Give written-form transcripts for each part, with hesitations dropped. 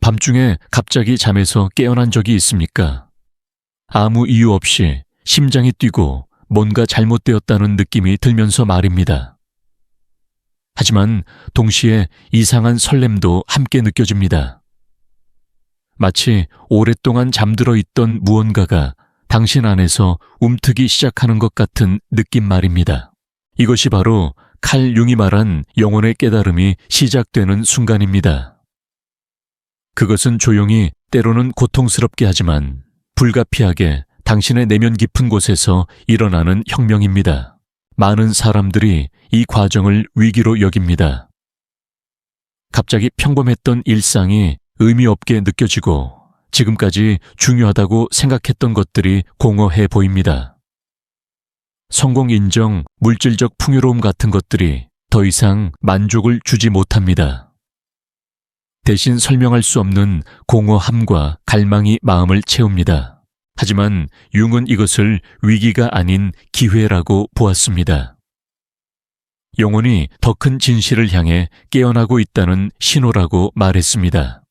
밤중에 갑자기 잠에서 깨어난 적이 있습니까? 아무 이유 없이 심장이 뛰고 뭔가 잘못되었다는 느낌이 들면서 말입니다. 하지만 동시에 이상한 설렘도 함께 느껴집니다. 마치 오랫동안 잠들어 있던 무언가가 당신 안에서 움트기 시작하는 것 같은 느낌 말입니다. 이것이 바로 칼 융이 말한 영혼의 깨달음이 시작되는 순간입니다. 그것은 조용히 때로는 고통스럽게 하지만 불가피하게 당신의 내면 깊은 곳에서 일어나는 혁명입니다. 많은 사람들이 이 과정을 위기로 여깁니다. 갑자기 평범했던 일상이 의미 없게 느껴지고 지금까지 중요하다고 생각했던 것들이 공허해 보입니다. 성공 인정, 물질적 풍요로움 같은 것들이 더 이상 만족을 주지 못합니다. 대신 설명할 수 없는 공허함과 갈망이 마음을 채웁니다. 하지만 융은 이것을 위기가 아닌 기회라고 보았습니다. 영혼이 더 큰 진실을 향해 깨어나고 있다는 신호라고 말했습니다.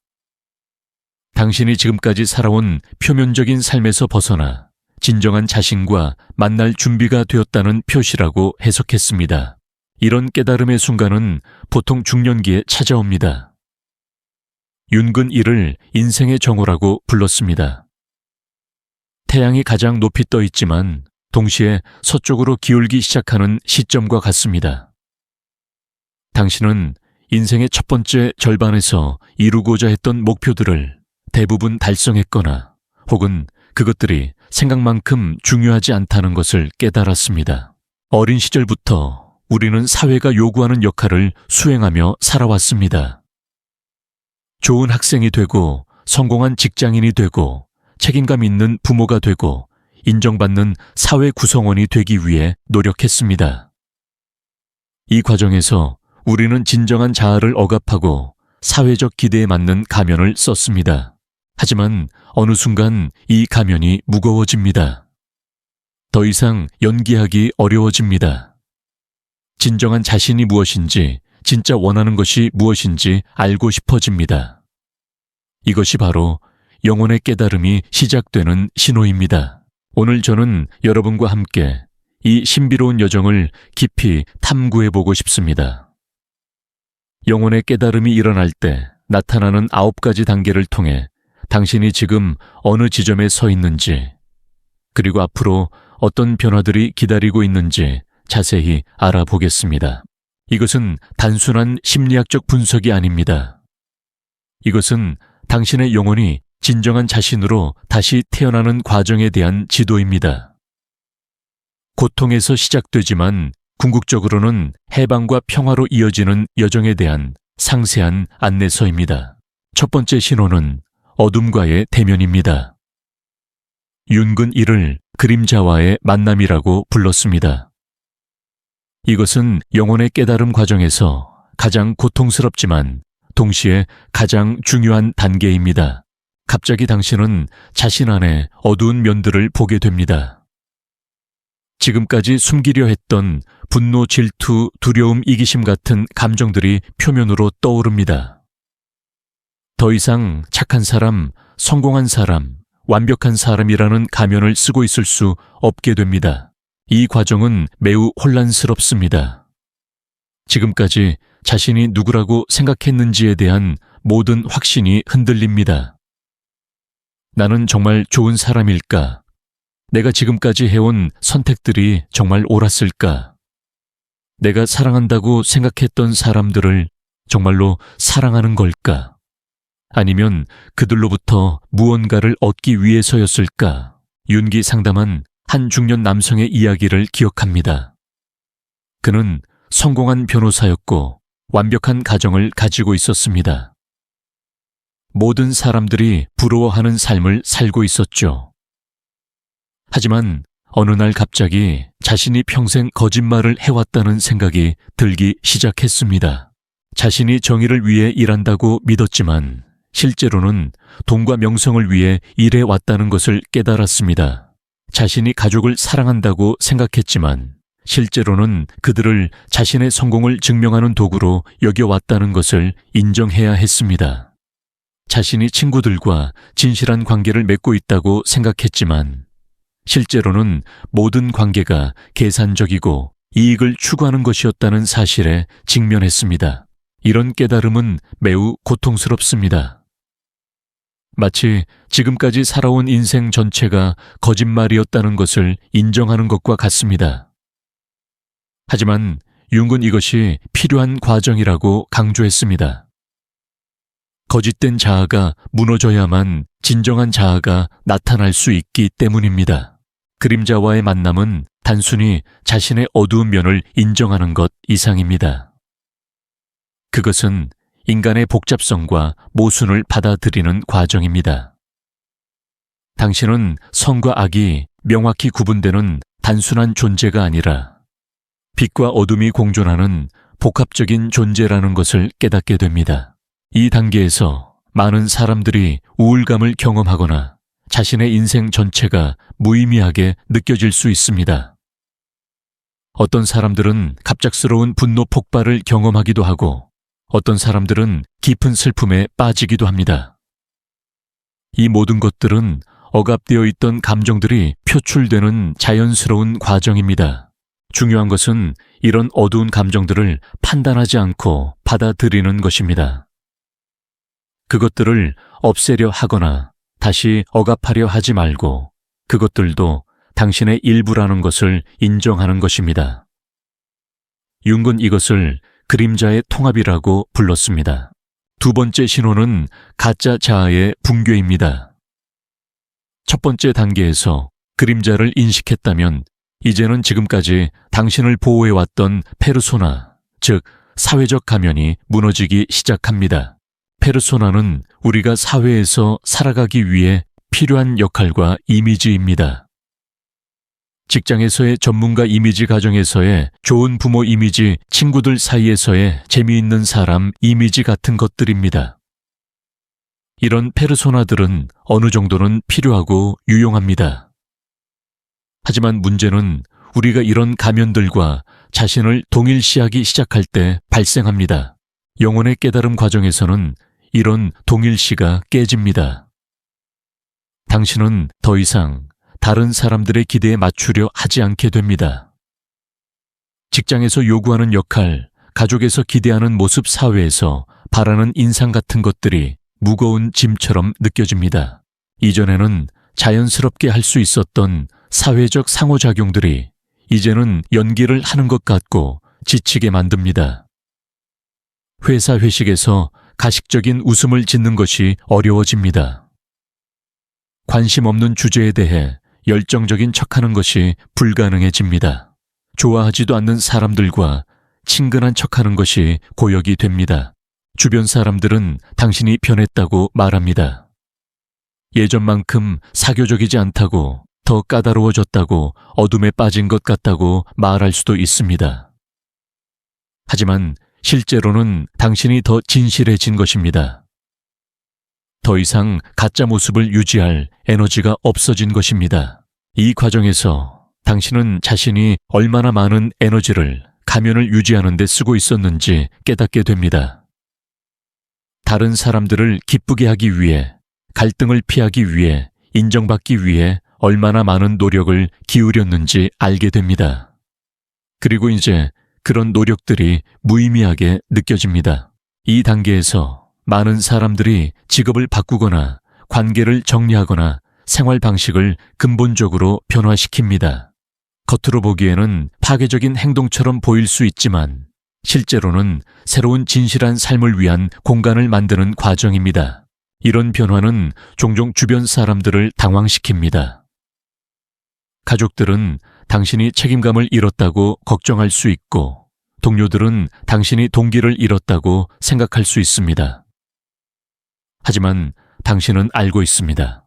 당신이 지금까지 살아온 표면적인 삶에서 벗어나 진정한 자신과 만날 준비가 되었다는 표시라고 해석했습니다. 이런 깨달음의 순간은 보통 중년기에 찾아옵니다. 윤근 이를 인생의 정오라고 불렀습니다. 태양이 가장 높이 떠 있지만 동시에 서쪽으로 기울기 시작하는 시점과 같습니다. 당신은 인생의 첫 번째 절반에서 이루고자 했던 목표들을 대부분 달성했거나 혹은 그것들이 생각만큼 중요하지 않다는 것을 깨달았습니다. 어린 시절부터 우리는 사회가 요구하는 역할을 수행하며 살아왔습니다. 좋은 학생이 되고 성공한 직장인이 되고 책임감 있는 부모가 되고 인정받는 사회 구성원이 되기 위해 노력했습니다. 이 과정에서 우리는 진정한 자아를 억압하고 사회적 기대에 맞는 가면을 썼습니다. 하지만 어느 순간 이 가면이 무거워집니다. 더 이상 연기하기 어려워집니다. 진정한 자신이 무엇인지, 진짜 원하는 것이 무엇인지 알고 싶어집니다. 이것이 바로 영혼의 깨달음이 시작되는 신호입니다. 오늘 저는 여러분과 함께 이 신비로운 여정을 깊이 탐구해보고 싶습니다. 영혼의 깨달음이 일어날 때 나타나는 9가지 단계를 통해 당신이 지금 어느 지점에 서 있는지, 그리고 앞으로 어떤 변화들이 기다리고 있는지 자세히 알아보겠습니다. 이것은 단순한 심리학적 분석이 아닙니다. 이것은 당신의 영혼이 진정한 자신으로 다시 태어나는 과정에 대한 지도입니다. 고통에서 시작되지만 궁극적으로는 해방과 평화로 이어지는 여정에 대한 상세한 안내서입니다. 첫 번째 신호는 어둠과의 대면입니다. 윤근 이를 그림자와의 만남이라고 불렀습니다. 이것은 영혼의 깨달음 과정에서 가장 고통스럽지만 동시에 가장 중요한 단계입니다. 갑자기 당신은 자신 안에 어두운 면들을 보게 됩니다. 지금까지 숨기려 했던 분노, 질투, 두려움, 이기심 같은 감정들이 표면으로 떠오릅니다. 더 이상 착한 사람, 성공한 사람, 완벽한 사람이라는 가면을 쓰고 있을 수 없게 됩니다. 이 과정은 매우 혼란스럽습니다. 지금까지 자신이 누구라고 생각했는지에 대한 모든 확신이 흔들립니다. 나는 정말 좋은 사람일까? 내가 지금까지 해온 선택들이 정말 옳았을까? 내가 사랑한다고 생각했던 사람들을 정말로 사랑하는 걸까? 아니면 그들로부터 무언가를 얻기 위해서였을까? 윤기 상담한 한 중년 남성의 이야기를 기억합니다. 그는 성공한 변호사였고 완벽한 가정을 가지고 있었습니다. 모든 사람들이 부러워하는 삶을 살고 있었죠. 하지만 어느 날 갑자기 자신이 평생 거짓말을 해왔다는 생각이 들기 시작했습니다. 자신이 정의를 위해 일한다고 믿었지만 실제로는 돈과 명성을 위해 일해왔다는 것을 깨달았습니다. 자신이 가족을 사랑한다고 생각했지만 실제로는 그들을 자신의 성공을 증명하는 도구로 여겨왔다는 것을 인정해야 했습니다. 자신이 친구들과 진실한 관계를 맺고 있다고 생각했지만 실제로는 모든 관계가 계산적이고 이익을 추구하는 것이었다는 사실에 직면했습니다. 이런 깨달음은 매우 고통스럽습니다. 마치 지금까지 살아온 인생 전체가 거짓말이었다는 것을 인정하는 것과 같습니다. 하지만 융은 이것이 필요한 과정이라고 강조했습니다. 거짓된 자아가 무너져야만 진정한 자아가 나타날 수 있기 때문입니다. 그림자와의 만남은 단순히 자신의 어두운 면을 인정하는 것 이상입니다. 그것은 인간의 복잡성과 모순을 받아들이는 과정입니다. 당신은 선과 악이 명확히 구분되는 단순한 존재가 아니라 빛과 어둠이 공존하는 복합적인 존재라는 것을 깨닫게 됩니다. 이 단계에서 많은 사람들이 우울감을 경험하거나 자신의 인생 전체가 무의미하게 느껴질 수 있습니다. 어떤 사람들은 갑작스러운 분노 폭발을 경험하기도 하고 어떤 사람들은 깊은 슬픔에 빠지기도 합니다. 이 모든 것들은 억압되어 있던 감정들이 표출되는 자연스러운 과정입니다. 중요한 것은 이런 어두운 감정들을 판단하지 않고 받아들이는 것입니다. 그것들을 없애려 하거나 다시 억압하려 하지 말고 그것들도 당신의 일부라는 것을 인정하는 것입니다. 융은 이것을 그림자의 통합이라고 불렀습니다. 두 번째 신호는 가짜 자아의 붕괴입니다. 첫 번째 단계에서 그림자를 인식했다면 이제는 지금까지 당신을 보호해왔던 페르소나, 즉 사회적 가면이 무너지기 시작합니다. 페르소나는 우리가 사회에서 살아가기 위해 필요한 역할과 이미지입니다. 직장에서의 전문가 이미지, 가정에서의 좋은 부모 이미지, 친구들 사이에서의 재미있는 사람 이미지 같은 것들입니다. 이런 페르소나들은 어느 정도는 필요하고 유용합니다. 하지만 문제는 우리가 이런 가면들과 자신을 동일시하기 시작할 때 발생합니다. 영혼의 깨달음 과정에서는 이런 동일시가 깨집니다. 당신은 더 이상 다른 사람들의 기대에 맞추려 하지 않게 됩니다. 직장에서 요구하는 역할, 가족에서 기대하는 모습, 사회에서 바라는 인상 같은 것들이 무거운 짐처럼 느껴집니다. 이전에는 자연스럽게 할 수 있었던 사회적 상호작용들이 이제는 연기를 하는 것 같고 지치게 만듭니다. 회사 회식에서 가식적인 웃음을 짓는 것이 어려워집니다. 관심 없는 주제에 대해 열정적인 척하는 것이 불가능해집니다. 좋아하지도 않는 사람들과 친근한 척하는 것이 고역이 됩니다. 주변 사람들은 당신이 변했다고 말합니다. 예전만큼 사교적이지 않다고, 더 까다로워졌다고, 어둠에 빠진 것 같다고 말할 수도 있습니다. 하지만 실제로는 당신이 더 진실해진 것입니다. 더 이상 가짜 모습을 유지할 에너지가 없어진 것입니다. 이 과정에서 당신은 자신이 얼마나 많은 에너지를 가면을 유지하는 데 쓰고 있었는지 깨닫게 됩니다. 다른 사람들을 기쁘게 하기 위해, 갈등을 피하기 위해, 인정받기 위해 얼마나 많은 노력을 기울였는지 알게 됩니다. 그리고 이제 그런 노력들이 무의미하게 느껴집니다. 이 단계에서 많은 사람들이 직업을 바꾸거나 관계를 정리하거나 생활 방식을 근본적으로 변화시킵니다. 겉으로 보기에는 파괴적인 행동처럼 보일 수 있지만 실제로는 새로운 진실한 삶을 위한 공간을 만드는 과정입니다. 이런 변화는 종종 주변 사람들을 당황시킵니다. 가족들은 당신이 책임감을 잃었다고 걱정할 수 있고 동료들은 당신이 동기를 잃었다고 생각할 수 있습니다. 하지만 당신은 알고 있습니다.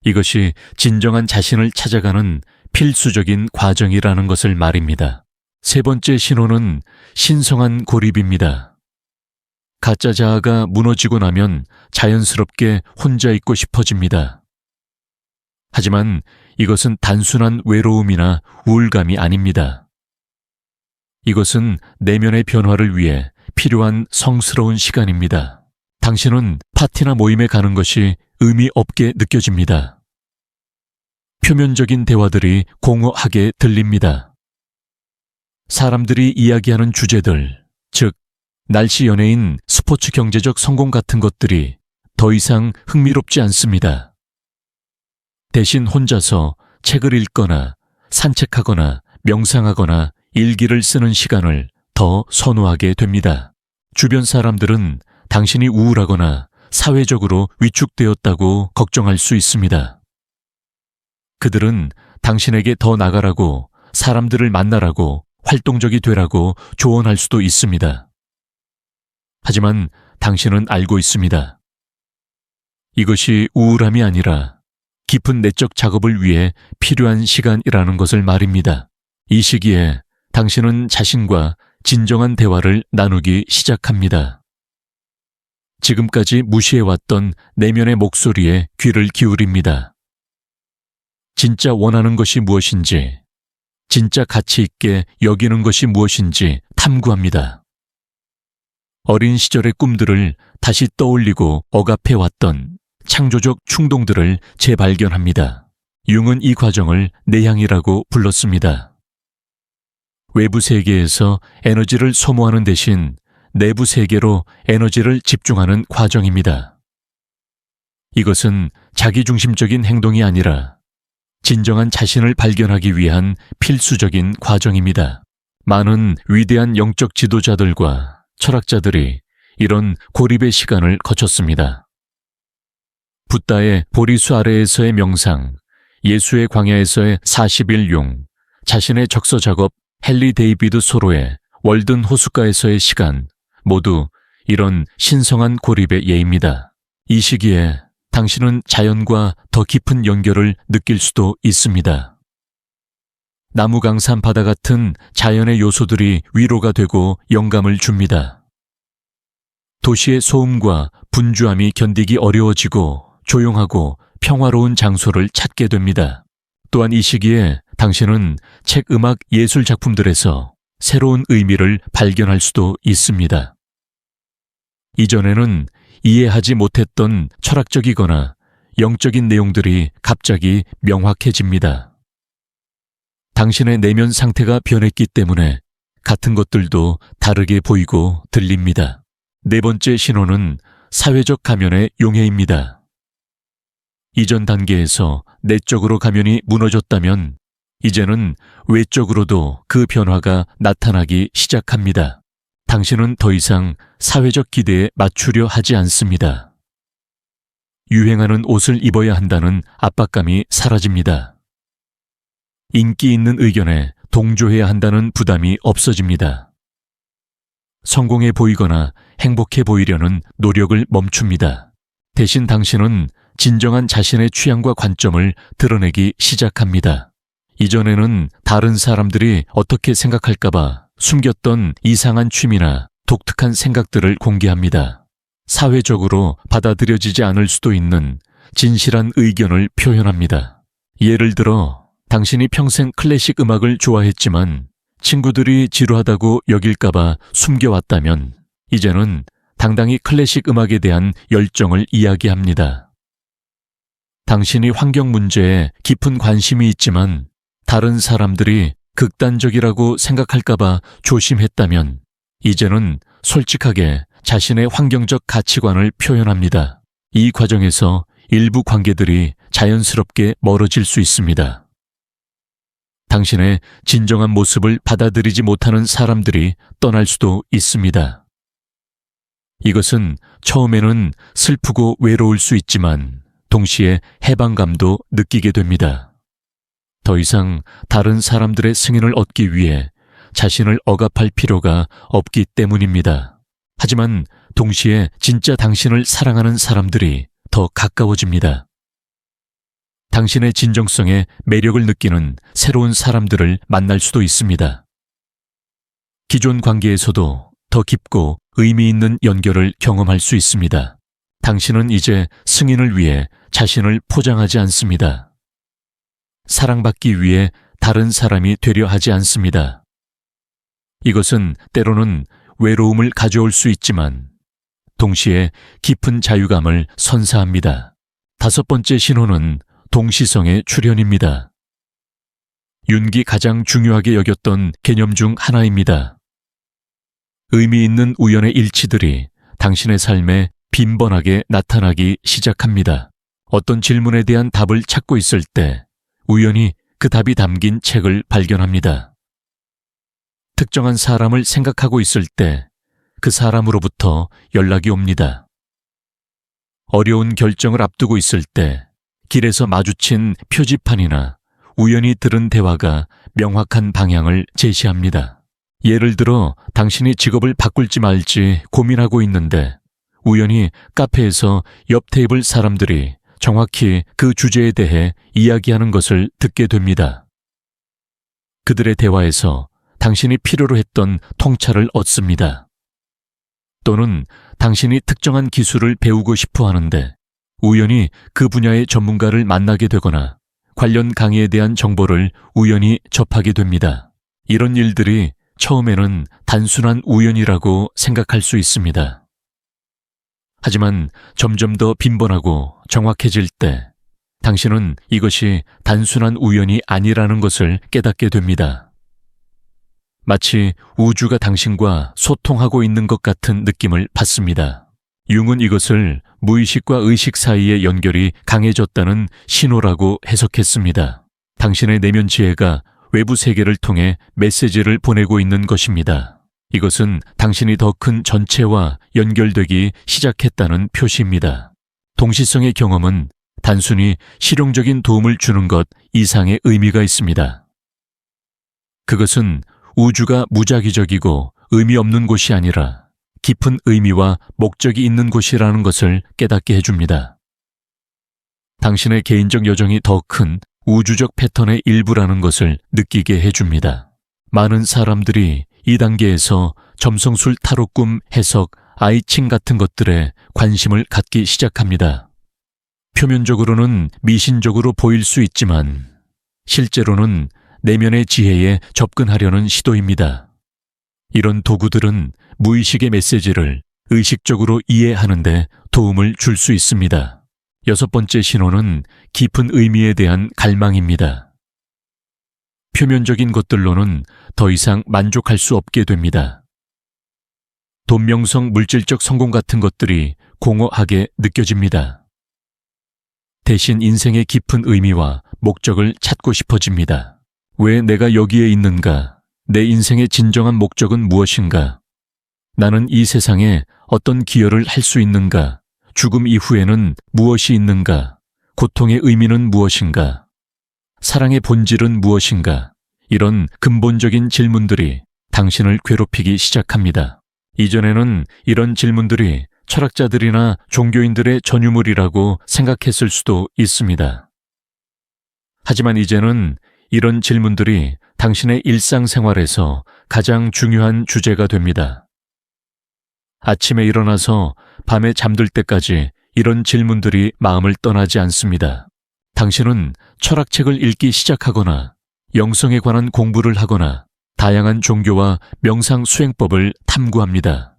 이것이 진정한 자신을 찾아가는 필수적인 과정이라는 것을 말입니다. 세 번째 신호는 신성한 고립입니다. 가짜 자아가 무너지고 나면 자연스럽게 혼자 있고 싶어집니다. 하지만 이것은 단순한 외로움이나 우울감이 아닙니다. 이것은 내면의 변화를 위해 필요한 성스러운 시간입니다. 당신은 파티나 모임에 가는 것이 의미 없게 느껴집니다. 표면적인 대화들이 공허하게 들립니다. 사람들이 이야기하는 주제들, 즉 날씨 연예인, 스포츠 경제적 성공 같은 것들이 더 이상 흥미롭지 않습니다. 대신 혼자서 책을 읽거나 산책하거나 명상하거나 일기를 쓰는 시간을 더 선호하게 됩니다. 주변 사람들은 당신이 우울하거나 사회적으로 위축되었다고 걱정할 수 있습니다. 그들은 당신에게 더 나가라고, 사람들을 만나라고, 활동적이 되라고 조언할 수도 있습니다. 하지만 당신은 알고 있습니다. 이것이 우울함이 아니라 깊은 내적 작업을 위해 필요한 시간이라는 것을 말입니다. 이 시기에 당신은 자신과 진정한 대화를 나누기 시작합니다. 지금까지 무시해왔던 내면의 목소리에 귀를 기울입니다. 진짜 원하는 것이 무엇인지, 진짜 가치 있게 여기는 것이 무엇인지 탐구합니다. 어린 시절의 꿈들을 다시 떠올리고 억압해왔던 창조적 충동들을 재발견합니다. 융은 이 과정을 내향이라고 불렀습니다. 외부 세계에서 에너지를 소모하는 대신 내부 세계로 에너지를 집중하는 과정입니다. 이것은 자기중심적인 행동이 아니라 진정한 자신을 발견하기 위한 필수적인 과정입니다. 많은 위대한 영적 지도자들과 철학자들이 이런 고립의 시간을 거쳤습니다. 붓다의 보리수 아래에서의 명상, 예수의 광야에서의 40일 용, 자신의 적서 작업 헨리 데이비드 소로의 월든 호숫가에서의 시간, 모두 이런 신성한 고립의 예입니다. 이 시기에 당신은 자연과 더 깊은 연결을 느낄 수도 있습니다. 나무 강산 바다 같은 자연의 요소들이 위로가 되고 영감을 줍니다. 도시의 소음과 분주함이 견디기 어려워지고 조용하고 평화로운 장소를 찾게 됩니다. 또한 이 시기에 당신은 책, 음악, 예술 작품들에서 새로운 의미를 발견할 수도 있습니다. 이전에는 이해하지 못했던 철학적이거나 영적인 내용들이 갑자기 명확해집니다. 당신의 내면 상태가 변했기 때문에 같은 것들도 다르게 보이고 들립니다. 네 번째 신호는 사회적 가면의 용해입니다. 이전 단계에서 내적으로 가면이 무너졌다면 이제는 외적으로도 그 변화가 나타나기 시작합니다. 당신은 더 이상 사회적 기대에 맞추려 하지 않습니다. 유행하는 옷을 입어야 한다는 압박감이 사라집니다. 인기 있는 의견에 동조해야 한다는 부담이 없어집니다. 성공해 보이거나 행복해 보이려는 노력을 멈춥니다. 대신 당신은 진정한 자신의 취향과 관점을 드러내기 시작합니다. 이전에는 다른 사람들이 어떻게 생각할까봐 숨겼던 이상한 취미나 독특한 생각들을 공개합니다. 사회적으로 받아들여지지 않을 수도 있는 진실한 의견을 표현합니다. 예를 들어 당신이 평생 클래식 음악을 좋아했지만 친구들이 지루하다고 여길까봐 숨겨왔다면 이제는 당당히 클래식 음악에 대한 열정을 이야기합니다. 당신이 환경 문제에 깊은 관심이 있지만 다른 사람들이 극단적이라고 생각할까봐 조심했다면 이제는 솔직하게 자신의 환경적 가치관을 표현합니다. 이 과정에서 일부 관계들이 자연스럽게 멀어질 수 있습니다. 당신의 진정한 모습을 받아들이지 못하는 사람들이 떠날 수도 있습니다. 이것은 처음에는 슬프고 외로울 수 있지만 동시에 해방감도 느끼게 됩니다. 더 이상 다른 사람들의 승인을 얻기 위해 자신을 억압할 필요가 없기 때문입니다. 하지만 동시에 진짜 당신을 사랑하는 사람들이 더 가까워집니다. 당신의 진정성에 매력을 느끼는 새로운 사람들을 만날 수도 있습니다. 기존 관계에서도 더 깊고 의미 있는 연결을 경험할 수 있습니다. 당신은 이제 승인을 위해 자신을 포장하지 않습니다. 사랑받기 위해 다른 사람이 되려 하지 않습니다. 이것은 때로는 외로움을 가져올 수 있지만 동시에 깊은 자유감을 선사합니다. 다섯 번째 신호는 동시성의 출현입니다. 윤기 가장 중요하게 여겼던 개념 중 하나입니다. 의미 있는 우연의 일치들이 당신의 삶에 빈번하게 나타나기 시작합니다. 어떤 질문에 대한 답을 찾고 있을 때 우연히 그 답이 담긴 책을 발견합니다. 특정한 사람을 생각하고 있을 때 그 사람으로부터 연락이 옵니다. 어려운 결정을 앞두고 있을 때 길에서 마주친 표지판이나 우연히 들은 대화가 명확한 방향을 제시합니다. 예를 들어 당신이 직업을 바꿀지 말지 고민하고 있는데 우연히 카페에서 옆 테이블 사람들이 정확히 그 주제에 대해 이야기하는 것을 듣게 됩니다. 그들의 대화에서 당신이 필요로 했던 통찰을 얻습니다. 또는 당신이 특정한 기술을 배우고 싶어 하는데 우연히 그 분야의 전문가를 만나게 되거나 관련 강의에 대한 정보를 우연히 접하게 됩니다. 이런 일들이 처음에는 단순한 우연이라고 생각할 수 있습니다. 하지만 점점 더 빈번하고 정확해질 때 당신은 이것이 단순한 우연이 아니라는 것을 깨닫게 됩니다. 마치 우주가 당신과 소통하고 있는 것 같은 느낌을 받습니다. 융은 이것을 무의식과 의식 사이의 연결이 강해졌다는 신호라고 해석했습니다. 당신의 내면 지혜가 외부 세계를 통해 메시지를 보내고 있는 것입니다. 이것은 당신이 더 큰 전체와 연결되기 시작했다는 표시입니다. 동시성의 경험은 단순히 실용적인 도움을 주는 것 이상의 의미가 있습니다. 그것은 우주가 무작위적이고 의미 없는 곳이 아니라 깊은 의미와 목적이 있는 곳이라는 것을 깨닫게 해줍니다. 당신의 개인적 여정이 더 큰 우주적 패턴의 일부라는 것을 느끼게 해줍니다. 많은 사람들이 이 단계에서 점성술 타로 꿈 해석, 아이칭 같은 것들에 관심을 갖기 시작합니다. 표면적으로는 미신적으로 보일 수 있지만 실제로는 내면의 지혜에 접근하려는 시도입니다. 이런 도구들은 무의식의 메시지를 의식적으로 이해하는 데 도움을 줄 수 있습니다. 여섯 번째 신호는 깊은 의미에 대한 갈망입니다. 표면적인 것들로는 더 이상 만족할 수 없게 됩니다. 돈, 명성, 물질적 성공 같은 것들이 공허하게 느껴집니다. 대신 인생의 깊은 의미와 목적을 찾고 싶어집니다. 왜 내가 여기에 있는가? 내 인생의 진정한 목적은 무엇인가? 나는 이 세상에 어떤 기여를 할 수 있는가? 죽음 이후에는 무엇이 있는가? 고통의 의미는 무엇인가? 사랑의 본질은 무엇인가? 이런 근본적인 질문들이 당신을 괴롭히기 시작합니다. 이전에는 이런 질문들이 철학자들이나 종교인들의 전유물이라고 생각했을 수도 있습니다. 하지만 이제는 이런 질문들이 당신의 일상생활에서 가장 중요한 주제가 됩니다. 아침에 일어나서 밤에 잠들 때까지 이런 질문들이 마음을 떠나지 않습니다. 당신은 철학책을 읽기 시작하거나 영성에 관한 공부를 하거나 다양한 종교와 명상 수행법을 탐구합니다.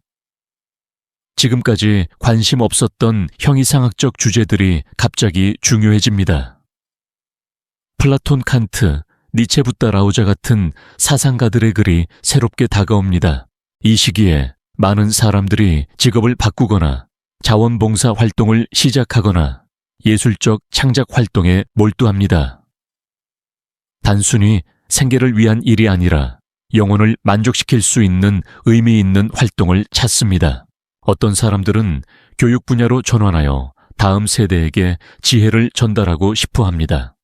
지금까지 관심 없었던 형이상학적 주제들이 갑자기 중요해집니다. 플라톤, 칸트, 니체, 붓다, 라오자 같은 사상가들의 글이 새롭게 다가옵니다. 이 시기에 많은 사람들이 직업을 바꾸거나 자원봉사 활동을 시작하거나 예술적 창작 활동에 몰두합니다. 단순히 생계를 위한 일이 아니라 영혼을 만족시킬 수 있는 의미 있는 활동을 찾습니다. 어떤 사람들은 교육 분야로 전환하여 다음 세대에게 지혜를 전달하고 싶어 합니다.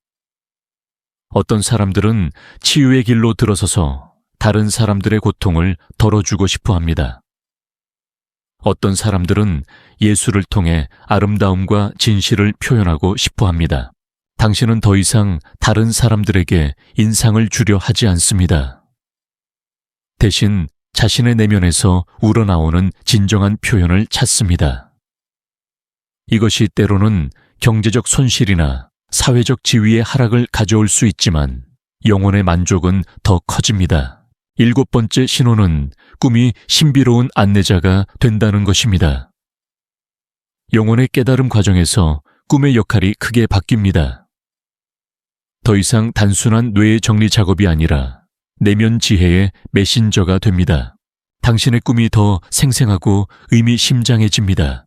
어떤 사람들은 치유의 길로 들어서서 다른 사람들의 고통을 덜어주고 싶어 합니다. 어떤 사람들은 예술을 통해 아름다움과 진실을 표현하고 싶어 합니다. 당신은 더 이상 다른 사람들에게 인상을 주려 하지 않습니다. 대신 자신의 내면에서 우러나오는 진정한 표현을 찾습니다. 이것이 때로는 경제적 손실이나 사회적 지위의 하락을 가져올 수 있지만 영혼의 만족은 더 커집니다. 일곱 번째 신호는 꿈이 신비로운 안내자가 된다는 것입니다. 영혼의 깨달음 과정에서 꿈의 역할이 크게 바뀝니다. 더 이상 단순한 뇌의 정리 작업이 아니라 내면 지혜의 메신저가 됩니다. 당신의 꿈이 더 생생하고 의미심장해집니다.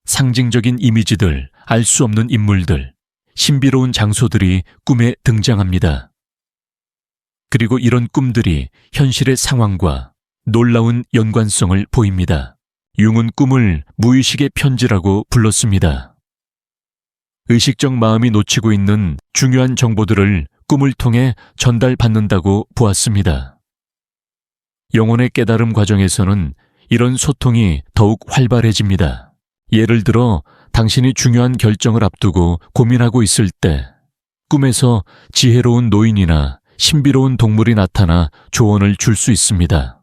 상징적인 이미지들, 알 수 없는 인물들, 신비로운 장소들이 꿈에 등장합니다. 그리고 이런 꿈들이 현실의 상황과 놀라운 연관성을 보입니다. 융은 꿈을 무의식의 편지라고 불렀습니다. 의식적 마음이 놓치고 있는 중요한 정보들을 꿈을 통해 전달받는다고 보았습니다. 영혼의 깨달음 과정에서는 이런 소통이 더욱 활발해집니다. 예를 들어 당신이 중요한 결정을 앞두고 고민하고 있을 때 꿈에서 지혜로운 노인이나 신비로운 동물이 나타나 조언을 줄 수 있습니다.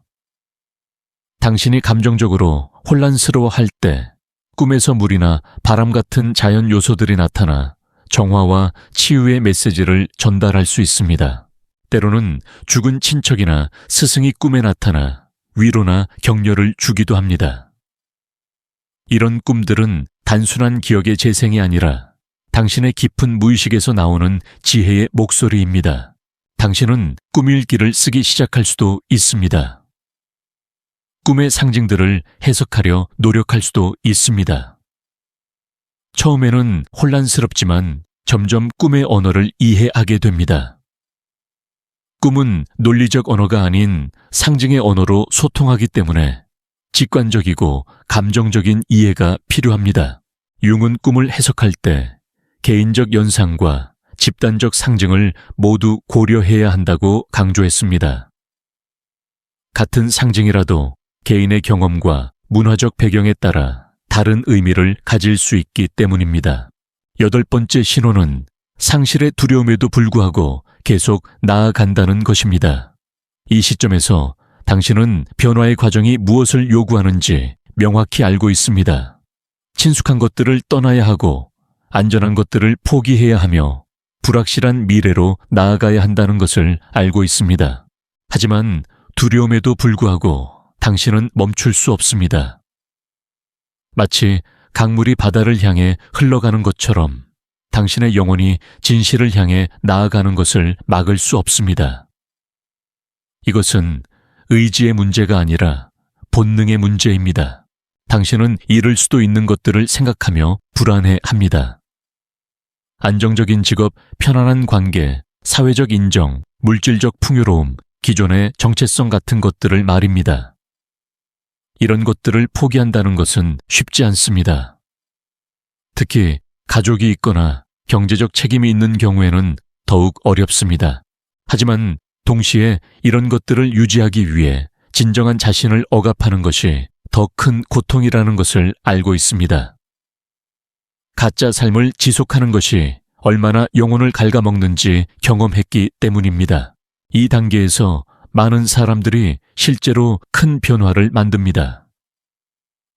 당신이 감정적으로 혼란스러워할 때 꿈에서 물이나 바람 같은 자연 요소들이 나타나 정화와 치유의 메시지를 전달할 수 있습니다. 때로는 죽은 친척이나 스승이 꿈에 나타나 위로나 격려를 주기도 합니다. 이런 꿈들은 단순한 기억의 재생이 아니라 당신의 깊은 무의식에서 나오는 지혜의 목소리입니다. 당신은 꿈일기를 쓰기 시작할 수도 있습니다. 꿈의 상징들을 해석하려 노력할 수도 있습니다. 처음에는 혼란스럽지만 점점 꿈의 언어를 이해하게 됩니다. 꿈은 논리적 언어가 아닌 상징의 언어로 소통하기 때문에 직관적이고 감정적인 이해가 필요합니다. 융은 꿈을 해석할 때 개인적 연상과 집단적 상징을 모두 고려해야 한다고 강조했습니다. 같은 상징이라도 개인의 경험과 문화적 배경에 따라 다른 의미를 가질 수 있기 때문입니다. 8번째 신호는 상실의 두려움에도 불구하고 계속 나아간다는 것입니다. 이 시점에서 당신은 변화의 과정이 무엇을 요구하는지 명확히 알고 있습니다. 친숙한 것들을 떠나야 하고 안전한 것들을 포기해야 하며 불확실한 미래로 나아가야 한다는 것을 알고 있습니다. 하지만 두려움에도 불구하고 당신은 멈출 수 없습니다. 마치 강물이 바다를 향해 흘러가는 것처럼 당신의 영혼이 진실을 향해 나아가는 것을 막을 수 없습니다. 이것은 의지의 문제가 아니라 본능의 문제입니다. 당신은 잃을 수도 있는 것들을 생각하며 불안해합니다. 안정적인 직업, 편안한 관계, 사회적 인정, 물질적 풍요로움, 기존의 정체성 같은 것들을 말입니다. 이런 것들을 포기한다는 것은 쉽지 않습니다. 특히 가족이 있거나 경제적 책임이 있는 경우에는 더욱 어렵습니다. 하지만 동시에 이런 것들을 유지하기 위해 진정한 자신을 억압하는 것이 더 큰 고통이라는 것을 알고 있습니다. 가짜 삶을 지속하는 것이 얼마나 영혼을 갉아먹는지 경험했기 때문입니다. 이 단계에서 많은 사람들이 실제로 큰 변화를 만듭니다.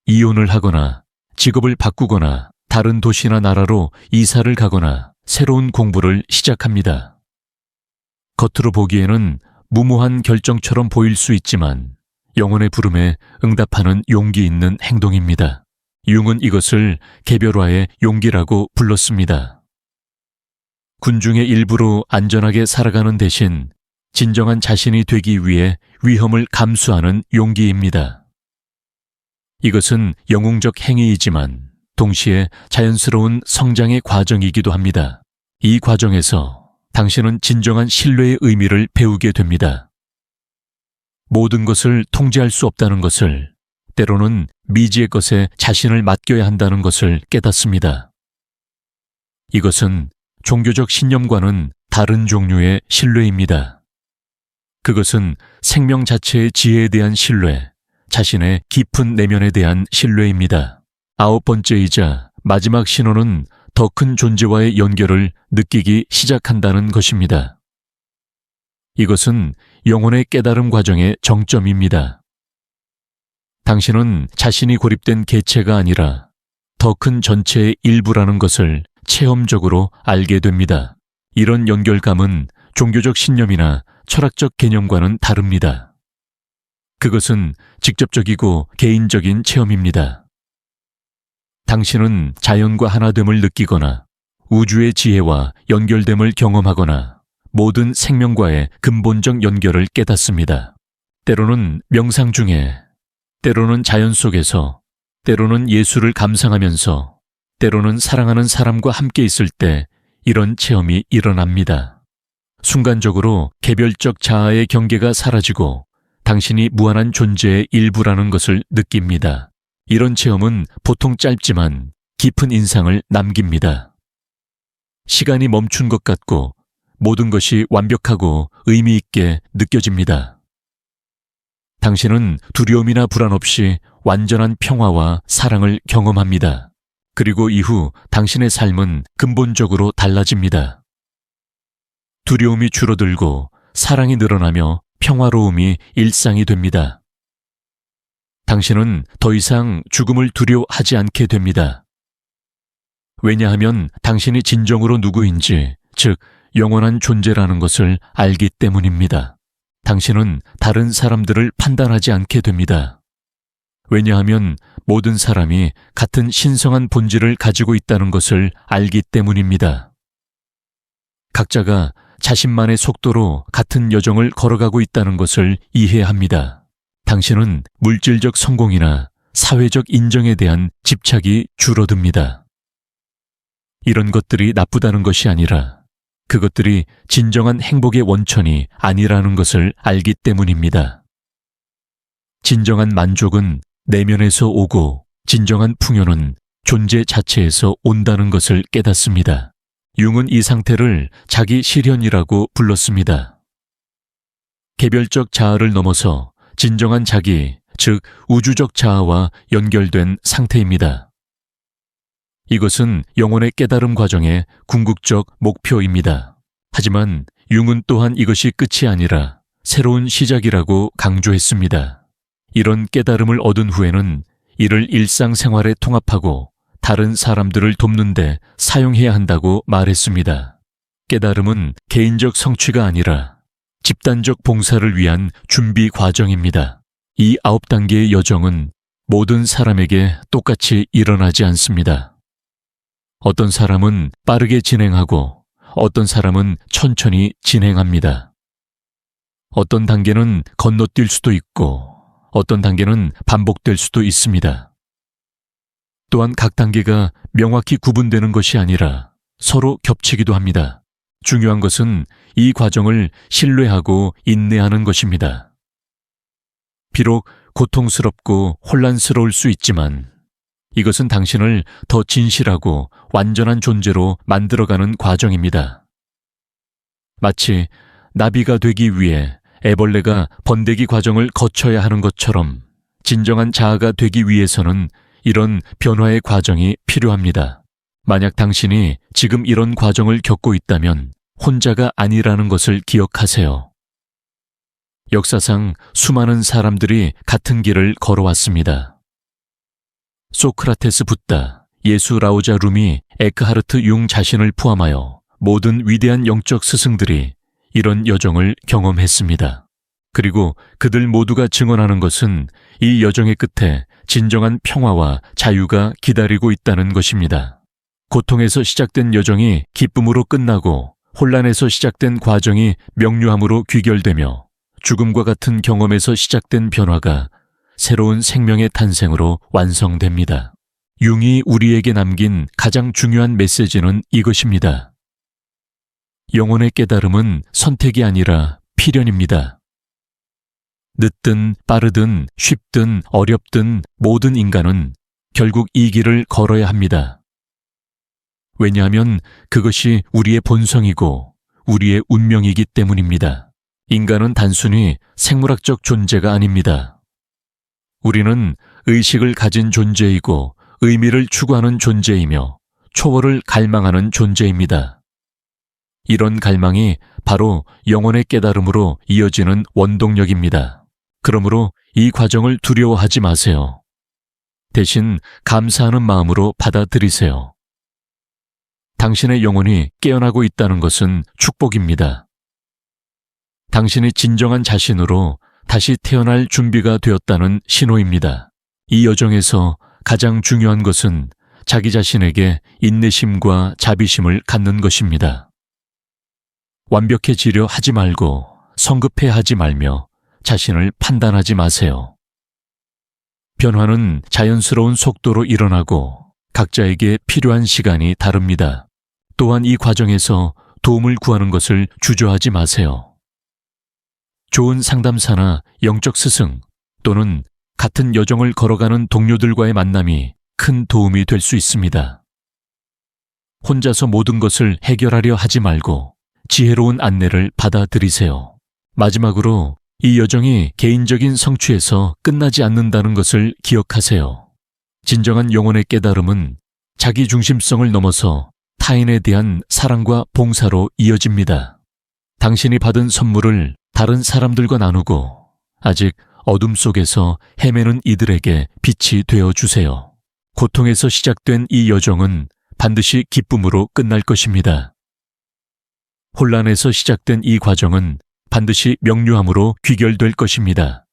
이혼을 하거나 직업을 바꾸거나 다른 도시나 나라로 이사를 가거나 새로운 공부를 시작합니다. 겉으로 보기에는 무모한 결정처럼 보일 수 있지만 영혼의 부름에 응답하는 용기 있는 행동입니다. 융은 이것을 개별화의 용기라고 불렀습니다. 군중의 일부로 안전하게 살아가는 대신 진정한 자신이 되기 위해 위험을 감수하는 용기입니다. 이것은 영웅적 행위이지만 동시에 자연스러운 성장의 과정이기도 합니다. 이 과정에서 당신은 진정한 신뢰의 의미를 배우게 됩니다. 모든 것을 통제할 수 없다는 것을, 때로는 미지의 것에 자신을 맡겨야 한다는 것을 깨닫습니다. 이것은 종교적 신념과는 다른 종류의 신뢰입니다. 그것은 생명 자체의 지혜에 대한 신뢰, 자신의 깊은 내면에 대한 신뢰입니다. 9번째이자 마지막 신호는 더 큰 존재와의 연결을 느끼기 시작한다는 것입니다. 이것은 영혼의 깨달음 과정의 정점입니다. 당신은 자신이 고립된 개체가 아니라 더 큰 전체의 일부라는 것을 체험적으로 알게 됩니다. 이런 연결감은 종교적 신념이나 철학적 개념과는 다릅니다. 그것은 직접적이고 개인적인 체험입니다. 당신은 자연과 하나됨을 느끼거나 우주의 지혜와 연결됨을 경험하거나 모든 생명과의 근본적 연결을 깨닫습니다. 때로는 명상 중에, 때로는 자연 속에서, 때로는 예수를 감상하면서, 때로는 사랑하는 사람과 함께 있을 때 이런 체험이 일어납니다. 순간적으로 개별적 자아의 경계가 사라지고 당신이 무한한 존재의 일부라는 것을 느낍니다. 이런 체험은 보통 짧지만 깊은 인상을 남깁니다. 시간이 멈춘 것 같고 모든 것이 완벽하고 의미 있게 느껴집니다. 당신은 두려움이나 불안 없이 완전한 평화와 사랑을 경험합니다. 그리고 이후 당신의 삶은 근본적으로 달라집니다. 두려움이 줄어들고 사랑이 늘어나며 평화로움이 일상이 됩니다. 당신은 더 이상 죽음을 두려워하지 않게 됩니다. 왜냐하면 당신이 진정으로 누구인지, 즉 영원한 존재라는 것을 알기 때문입니다. 당신은 다른 사람들을 판단하지 않게 됩니다. 왜냐하면 모든 사람이 같은 신성한 본질을 가지고 있다는 것을 알기 때문입니다. 각자가 자신만의 속도로 같은 여정을 걸어가고 있다는 것을 이해합니다. 당신은 물질적 성공이나 사회적 인정에 대한 집착이 줄어듭니다. 이런 것들이 나쁘다는 것이 아니라 그것들이 진정한 행복의 원천이 아니라는 것을 알기 때문입니다. 진정한 만족은 내면에서 오고 진정한 풍요는 존재 자체에서 온다는 것을 깨닫습니다. 융은 이 상태를 자기 실현이라고 불렀습니다. 개별적 자아를 넘어서 진정한 자기, 즉 우주적 자아와 연결된 상태입니다. 이것은 영혼의 깨달음 과정의 궁극적 목표입니다. 하지만 융은 또한 이것이 끝이 아니라 새로운 시작이라고 강조했습니다. 이런 깨달음을 얻은 후에는 이를 일상생활에 통합하고 다른 사람들을 돕는 데 사용해야 한다고 말했습니다. 깨달음은 개인적 성취가 아니라 집단적 봉사를 위한 준비 과정입니다. 이 9단계의 여정은 모든 사람에게 똑같이 일어나지 않습니다. 어떤 사람은 빠르게 진행하고 어떤 사람은 천천히 진행합니다. 어떤 단계는 건너뛸 수도 있고 어떤 단계는 반복될 수도 있습니다. 또한 각 단계가 명확히 구분되는 것이 아니라 서로 겹치기도 합니다. 중요한 것은 이 과정을 신뢰하고 인내하는 것입니다. 비록 고통스럽고 혼란스러울 수 있지만 이것은 당신을 더 진실하고 완전한 존재로 만들어가는 과정입니다. 마치 나비가 되기 위해 애벌레가 번데기 과정을 거쳐야 하는 것처럼 진정한 자아가 되기 위해서는 이런 변화의 과정이 필요합니다. 만약 당신이 지금 이런 과정을 겪고 있다면 혼자가 아니라는 것을 기억하세요. 역사상 수많은 사람들이 같은 길을 걸어왔습니다. 소크라테스 붓다, 예수 라오자 룸이, 에크하르트 융 자신을 포함하여 모든 위대한 영적 스승들이 이런 여정을 경험했습니다. 그리고 그들 모두가 증언하는 것은 이 여정의 끝에 진정한 평화와 자유가 기다리고 있다는 것입니다. 고통에서 시작된 여정이 기쁨으로 끝나고 혼란에서 시작된 과정이 명료함으로 귀결되며 죽음과 같은 경험에서 시작된 변화가 새로운 생명의 탄생으로 완성됩니다. 융이 우리에게 남긴 가장 중요한 메시지는 이것입니다. 영혼의 깨달음은 선택이 아니라 필연입니다. 늦든 빠르든 쉽든 어렵든 모든 인간은 결국 이 길을 걸어야 합니다. 왜냐하면 그것이 우리의 본성이고 우리의 운명이기 때문입니다. 인간은 단순히 생물학적 존재가 아닙니다. 우리는 의식을 가진 존재이고 의미를 추구하는 존재이며 초월을 갈망하는 존재입니다. 이런 갈망이 바로 영혼의 깨달음으로 이어지는 원동력입니다. 그러므로 이 과정을 두려워하지 마세요. 대신 감사하는 마음으로 받아들이세요. 당신의 영혼이 깨어나고 있다는 것은 축복입니다. 당신이 진정한 자신으로 다시 태어날 준비가 되었다는 신호입니다. 이 여정에서 가장 중요한 것은 자기 자신에게 인내심과 자비심을 갖는 것입니다. 완벽해지려 하지 말고 성급해 하지 말며 자신을 판단하지 마세요. 변화는 자연스러운 속도로 일어나고 각자에게 필요한 시간이 다릅니다. 또한 이 과정에서 도움을 구하는 것을 주저하지 마세요. 좋은 상담사나 영적 스승 또는 같은 여정을 걸어가는 동료들과의 만남이 큰 도움이 될 수 있습니다. 혼자서 모든 것을 해결하려 하지 말고 지혜로운 안내를 받아들이세요. 마지막으로 이 여정이 개인적인 성취에서 끝나지 않는다는 것을 기억하세요. 진정한 영혼의 깨달음은 자기 중심성을 넘어서 타인에 대한 사랑과 봉사로 이어집니다. 당신이 받은 선물을 다른 사람들과 나누고 아직 어둠 속에서 헤매는 이들에게 빛이 되어 주세요. 고통에서 시작된 이 여정은 반드시 기쁨으로 끝날 것입니다. 혼란에서 시작된 이 과정은 반드시 명료함으로 귀결될 것입니다.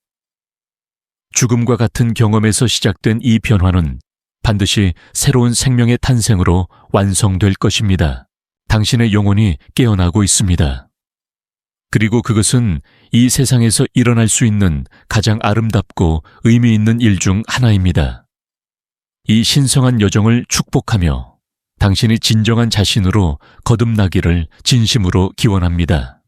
죽음과 같은 경험에서 시작된 이 변화는 반드시 새로운 생명의 탄생으로 완성될 것입니다. 당신의 영혼이 깨어나고 있습니다. 그리고 그것은 이 세상에서 일어날 수 있는 가장 아름답고 의미 있는 일 중 하나입니다. 이 신성한 여정을 축복하며 당신이 진정한 자신으로 거듭나기를 진심으로 기원합니다.